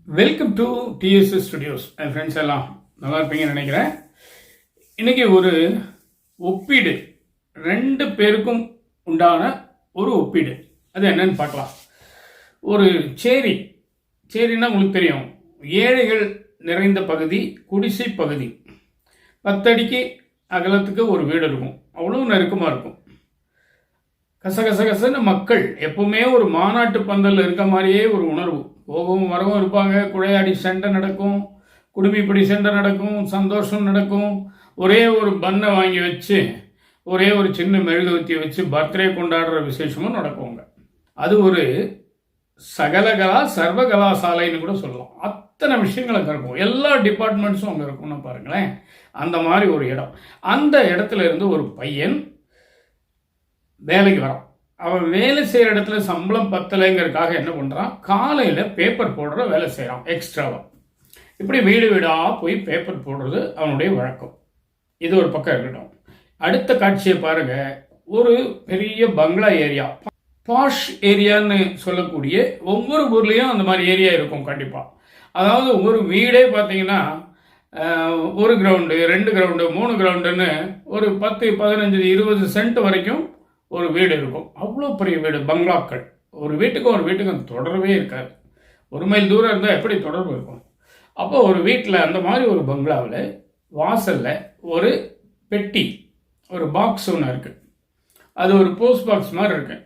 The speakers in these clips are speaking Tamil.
Welcome to TDS studios. N friends எல்லாம் நல்லா இருப்பீங்கன்னு நினைக்கிறேன். இன்றைக்கி ஒரு ஒப்பீடு, ரெண்டு பேருக்கும் உண்டான ஒரு ஒப்பீடு. அது என்னன்னு பார்க்கலாம். ஒரு சேரின்னா உங்களுக்கு தெரியும், ஏழைகள் நிறைந்த பகுதி, குடிசை பகுதி. 10 அடிக்கு அகலத்துக்கு ஒரு வீடு இருக்கும், அவ்வளோ நெருக்கமாக இருக்கும். கசகசன்னு மக்கள் எப்பவுமே ஒரு மாநாட்டு பந்தல் இருக்க மாதிரியே ஒரு உணர்வு. போகவும் வரவும் இருப்பாங்க. குழையாடி சண்டை நடக்கும், குடும்பிப்படி சண்டை நடக்கும், சந்தோஷம் நடக்கும். ஒரே ஒரு பண்ணை வாங்கி வச்சு, ஒரே ஒரு சின்ன மெழுகுவத்தியை வச்சு பர்த்டே கொண்டாடுற விசேஷமும் நடக்குங்க. அது ஒரு சகலகலா சர்வகலாசாலைன்னு கூட சொல்லலாம். அத்தனை விஷயங்கள் அங்கே இருக்கும், எல்லா டிபார்ட்மெண்ட்ஸும் அங்கே இருக்கும்னு பாருங்களேன். அந்த மாதிரி ஒரு இடம். அந்த இடத்துல இருந்து ஒரு பையன் வேலைக்கு வரான். அவன் வேலை செய்கிற இடத்துல சம்பளம் பத்தலைங்கிறதுக்காக என்ன பண்ணுறான், காலையில் பேப்பர் போடுற வேலை செய்கிறான் எக்ஸ்ட்ராவாக. இப்படி வீடு வீடாக போய் பேப்பர் போடுறது அவனுடைய வழக்கம். இது ஒரு பக்கம் இருக்கட்டும். அடுத்த காட்சியை பாருங்கள். ஒரு பெரிய பங்களா ஏரியா, பாஷ் ஏரியான்னு சொல்லக்கூடிய, ஒவ்வொரு ஊர்லேயும் அந்த மாதிரி ஏரியா இருக்கும் கண்டிப்பாக. அதாவது ஒரு வீடே பார்த்தீங்கன்னா 1 கிரவுண்டு, 2 கிரவுண்டு, 3 கிரவுண்டுன்னு ஒரு 10, 15, 20 சென்ட் வரைக்கும் ஒரு வீடு இருக்கும். அவ்வளோ பெரிய வீடு, பங்களாக்கள். ஒரு வீட்டுக்கும் தொடர்பே இருக்காது. 1 மைல் தூரம் இருந்தால் எப்படி தொடர்பு இருக்கும்? அப்போ ஒரு வீட்டில் அந்த மாதிரி ஒரு பங்களாவில் வாசலில் ஒரு பெட்டி, ஒரு பாக்ஸ் ஒன்று இருக்குது. அது ஒரு போஸ்ட் பாக்ஸ் மாதிரி இருக்கு.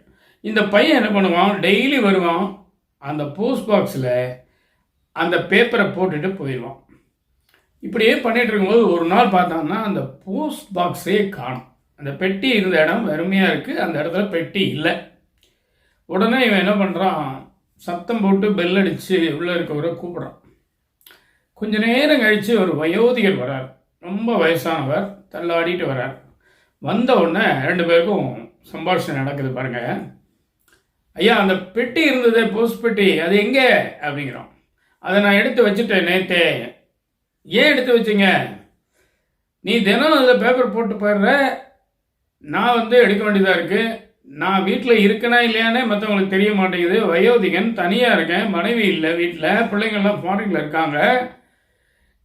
இந்த பையன் என்ன பண்ணுவான், டெய்லி வருவான், அந்த போஸ்ட் பாக்ஸில் அந்த பேப்பரை போட்டுட்டு போயிடுவான். இப்படியே பண்ணிகிட்டு இருக்கும்போது ஒரு நாள் பார்த்தான்னா அந்த போஸ்ட் பாக்ஸே காணும். அந்த பெட்டி இருந்த இடம் வெறுமையாக இருக்குது, அந்த இடத்துல பெட்டி இல்லை. உடனே இவன் என்ன பண்ணுறான், சத்தம் போட்டு பெல் அடித்து உள்ளே இருக்கவரை கூப்பிட்றான். கொஞ்ச நேரம் கழித்து ஒரு வயோதிகர் வரார், ரொம்ப வயசானவர், தள்ளாடிட்டு வரார். வந்த உடனே 2 பேருக்கும் சம்பாஷணை நடக்குது பாருங்க. ஐயா, அந்த பெட்டி இருந்ததே, போஸ்ட் பெட்டி, அது எங்கே அப்படிங்கிறோம். அதை நான் எடுத்து வச்சுட்டேன் நேற்றே. ஏன் எடுத்து வச்சிங்க? நீ தினம் அதில் பேப்பர் போட்டு போயிடுற, நான் எடுக்க வேண்டியதாக இருக்குது. நான் வீட்டில் இருக்கனா இல்லையானே மற்றவங்களுக்கு தெரிய மாட்டேங்குது. வயோதிகன், தனியாக இருக்கேன், மனைவி இல்லை வீட்டில், பிள்ளைங்கள்லாம் ஃபாரினில் இருக்காங்க.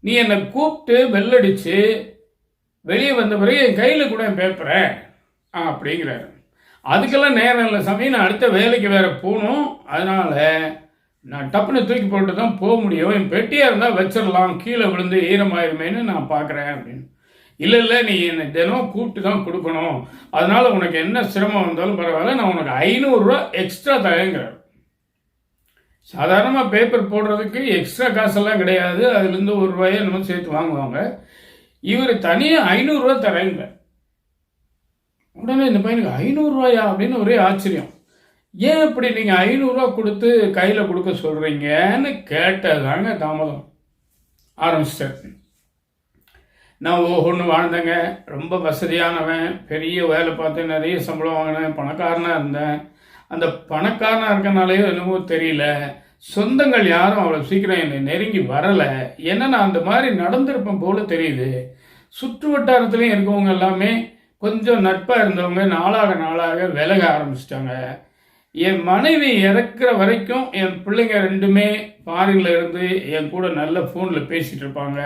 நீ என்னை கூப்பிட்டு பெல் அடித்து வெளியே வந்த பிறகு என் கையில் கூட என் பேப்பரை அப்படிங்கிறாரு. அதுக்கெல்லாம் நேரம் இல்லை சாமி, நான் அடுத்த வேலைக்கு வேறு போகணும், அதனால் நான் டப்புன்னு தூக்கி போட்டு தான் போக முடியும். என் பெட்டியாக இருந்தால் வச்சிடலாம், கீழே விழுந்து ஈரமாயிருமேன்னு நான் பார்க்குறேன் அப்படின்னு. இல்லை, நீ என்னை தினம் கூப்பிட்டு தான் கொடுக்கணும், அதனால் உனக்கு என்ன சிரமம் வந்தாலும் பரவாயில்ல, நான் உனக்கு 500 ரூபா எக்ஸ்ட்ரா தரேங்கிறார். சாதாரணமாக பேப்பர் போடுறதுக்கு எக்ஸ்ட்ரா காசெல்லாம் கிடையாது, அதுலேருந்து 1 ரூபாயை நம்ம சேர்த்து வாங்குவாங்க. இவர் தனியாக 500 ரூபா தரேங்க. உடனே இந்த பையனுக்கு 500 ரூபாயா அப்படின்னு ஒரே ஆச்சரியம். ஏன் இப்படி நீங்கள் 500 ரூபா கொடுத்து கையில் கொடுக்க சொல்கிறீங்கன்னு கேட்டதாங்க தாமதம் ஆரம்பிச்சிட்டார். நான் ஒன்று வாழ்ந்தேங்க, ரொம்ப வசதியானவன், பெரிய வேலை பார்த்தேன், நிறைய சம்பளம் வாங்கினேன், பணக்காரனாக இருந்தேன். அந்த பணக்காரனாக இருக்கனாலேயோ என்னமோ தெரியல, சொந்தங்கள் யாரும் அவ்வளோ சீக்கிரம் என்னை நெருங்கி வரலை. ஏன்னா நான் அந்த மாதிரி நடந்திருப்பேன் போல தெரியுது. சுற்று வட்டாரத்துலேயும் இருக்கவங்க எல்லாமே கொஞ்சம் நட்பாக இருந்தவங்க நாளாக விலக ஆரம்பிச்சிட்டாங்க. என் மனைவி இறக்குற வரைக்கும் என் பிள்ளைங்க 2மே ஃபாரினில் இருந்து என் கூட நல்ல ஃபோனில் பேசிகிட்டு இருப்பாங்க,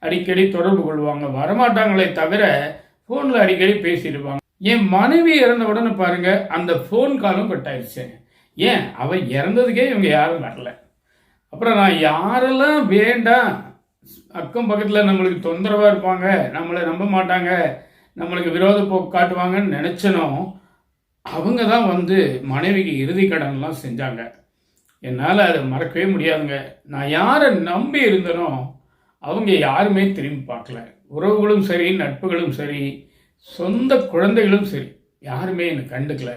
அடிக்கடி தொடர்பு கொள்வாங்க, வரமாட்டாங்களே தவிர ஃபோனில் அடிக்கடி பேசிட்டு இருப்பாங்க. என் மனைவி இறந்த உடனே பாருங்க, அந்த ஃபோன் காலும் கட் ஆயிடுச்சு. ஏன், அவன் இறந்ததுக்கே இவங்க யாரும் வரல. அப்புறம் நான் யாரெல்லாம் வேண்டாம், அக்கம் பக்கத்தில் நம்மளுக்கு தொந்தரவாக இருப்பாங்க, நம்மளை நம்ப மாட்டாங்க, நம்மளுக்கு விரோத போக்கு காட்டுவாங்கன்னு நினச்சனோ, அவங்க தான் மனைவிக்கு இறுதி கடன்லாம் செஞ்சாங்க. என்னால் அதை மறக்கவே முடியாதுங்க. நான் யாரை நம்பி இருந்தனோ அவங்க யாருமே திரும்பி பார்க்கல. உறவுகளும் சரி, நட்புகளும் சரி, சொந்த குழந்தைகளும் சரி, யாருமே என்னை கண்டுக்கல.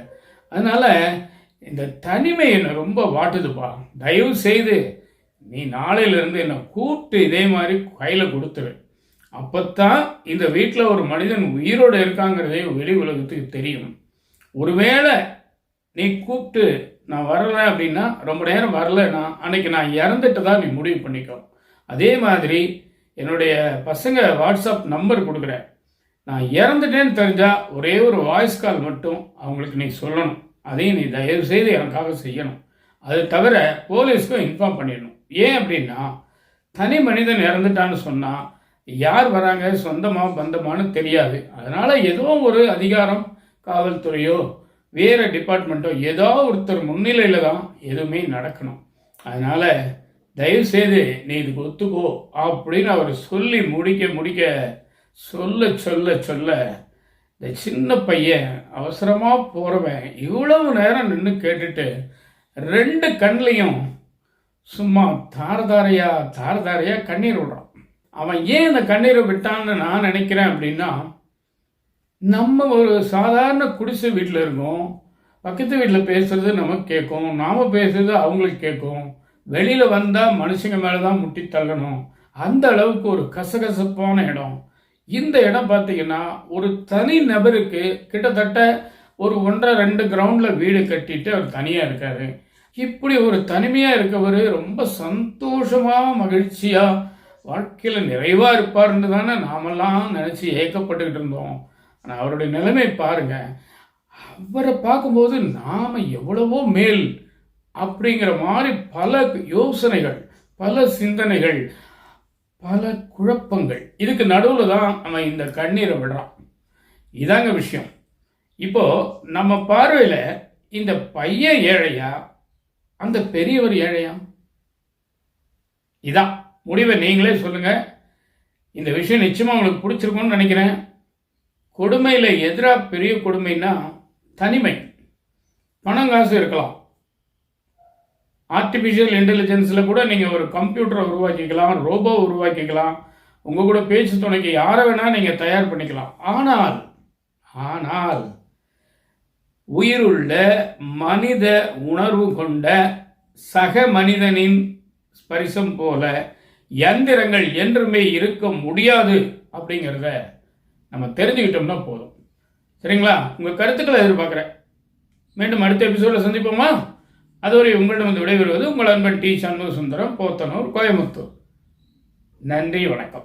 அதனால் இந்த தனிமை என்னை ரொம்ப வாட்டுதுப்பா. தயவு செய்து நீ நாளையிலேருந்து என்னை கூப்பிட்டு இதே மாதிரி கையில் கொடுத்துரு. அப்போத்தான் இந்த வீட்டில் ஒரு மனிதன் உயிரோடு இருக்காங்கிறதே வெளி உலகத்துக்கு தெரியும். ஒருவேளை நீ கூப்பிட்டு நான் வரலை அப்படின்னா, ரொம்ப நேரம் வரலைன்னா, அன்னைக்கு நான் இறந்துட்டு தான் நீ முடிவு பண்ணிக்கோ. அதே மாதிரி என்னுடைய பசங்க வாட்ஸ்அப் நம்பர் கொடுக்குறேன். நான் இறந்துட்டேன்னு தெரிஞ்சால் ஒரே ஒரு வாய்ஸ் கால் மட்டும் அவங்களுக்கு நீ சொல்லணும். அதையும் நீ தயவு செய்து எனக்காக செய்யணும். அது தவிர போலீஸ்க்கும் இன்ஃபார்ம் பண்ணிடணும். ஏன் அப்படின்னா, தனி மனிதன் இறந்துட்டான்னு சொன்னால் யார் வராங்க, சொந்தமா பந்தமானு தெரியாது. அதனால் ஏதோ ஒரு அதிகாரம், காவல்துறையோ வேறு டிபார்ட்மெண்ட்டோ ஏதோ ஒருத்தர் முன்னிலையில் தான் எதுவுமே நடக்கணும். அதனால் தயவுசெய்து நீ இதுக்கு ஒத்துக்கோ அப்படின்னு அவர் சொல்லி முடிக்க சொல்ல சொல்ல சொல்ல இந்த சின்ன பையன் அவசரமாக போகிறவன் இவ்வளவு நேரம் நின்று கேட்டுட்டு 2 கண்லையும் சும்மா தார கண்ணீர் விடுறான். அவன் ஏன் இந்த கண்ணீரை விட்டான்னு நான் நினைக்கிறேன் அப்படின்னா, நம்ம ஒரு சாதாரண குடிசை வீட்டில் இருக்கோம், பக்கத்து வீட்டில் பேசுறது நமக்கு கேட்கும், நாம் பேசுறது அவங்களுக்கு கேட்கும், வெளியில் வந்தால் மனுஷங்க மேலே தான் முட்டி தள்ளணும், அந்த அளவுக்கு ஒரு கசகசப்பான இடம். இந்த இடம் பார்த்தீங்கன்னா ஒரு தனி நபருக்கு கிட்டத்தட்ட ஒரு 1.5-2 கிரவுண்டில் வீடு கட்டிட்டு அவர் தனியாக இருக்காரு. இப்படி ஒரு தனிமையாக இருக்கவர் ரொம்ப சந்தோஷமாக மகிழ்ச்சியாக வாழ்க்கையில் நிறைவாக இருப்பார்னு தானே நாமெல்லாம் நினச்சி ஏக்கப்பட்டுக்கிட்டு இருந்தோம். ஆனால் அவருடைய நிலைமை பாருங்க, அவரை பார்க்கும்போது நாம் எவ்வளவோ மேல் அப்படிங்கிற மாதிரி பல யோசனைகள், பல சிந்தனைகள், பல குழப்பங்கள், இதுக்கு நடுவில் தான் அவன் இந்த கண்ணீரை விடுறான். இதாங்க விஷயம். இப்போ நம்ம பார்வையில் இந்த பையன் ஏழையா, அந்த பெரியவர் ஏழையா? இதான் முடிவை நீங்களே சொல்லுங்க. இந்த விஷயம் நிச்சயமா உங்களுக்கு பிடிச்சிருக்கும்னு நினைக்கிறேன். கொடுமையில் எதிராக பெரிய கொடுமைன்னா தனிமை. பணம் காசு இருக்கலாம், ஆர்டிஃபிஷியல் இன்டெலிஜென்ஸில் கூட நீங்கள் ஒரு கம்ப்யூட்டரை உருவாக்கிக்கலாம், ரோபோ உருவாக்கிக்கலாம், உங்கள் கூட பேச்சு துணைக்கு யாரை வேணால் நீங்கள் தயார் பண்ணிக்கலாம். ஆனால் உயிருள்ள மனித உணர்வு கொண்ட சக மனிதனின் ஸ்பரிசம் போல யந்திரங்கள் என்றுமே இருக்க முடியாது அப்படிங்கிறத நம்ம தெரிஞ்சுக்கிட்டோம்னா போதும். சரிங்களா? உங்கள் கருத்துக்களை எதிர்பார்க்குறேன். மீண்டும் அடுத்த எபிசோடில் சந்திப்போமா? அதுவரை உங்களிடம் வந்து விடைபெறுவது உங்கள் அன்பன் டி. சண்முக சுந்தரம், போத்தனூர், கோயம்புத்தூர். நன்றி, வணக்கம்.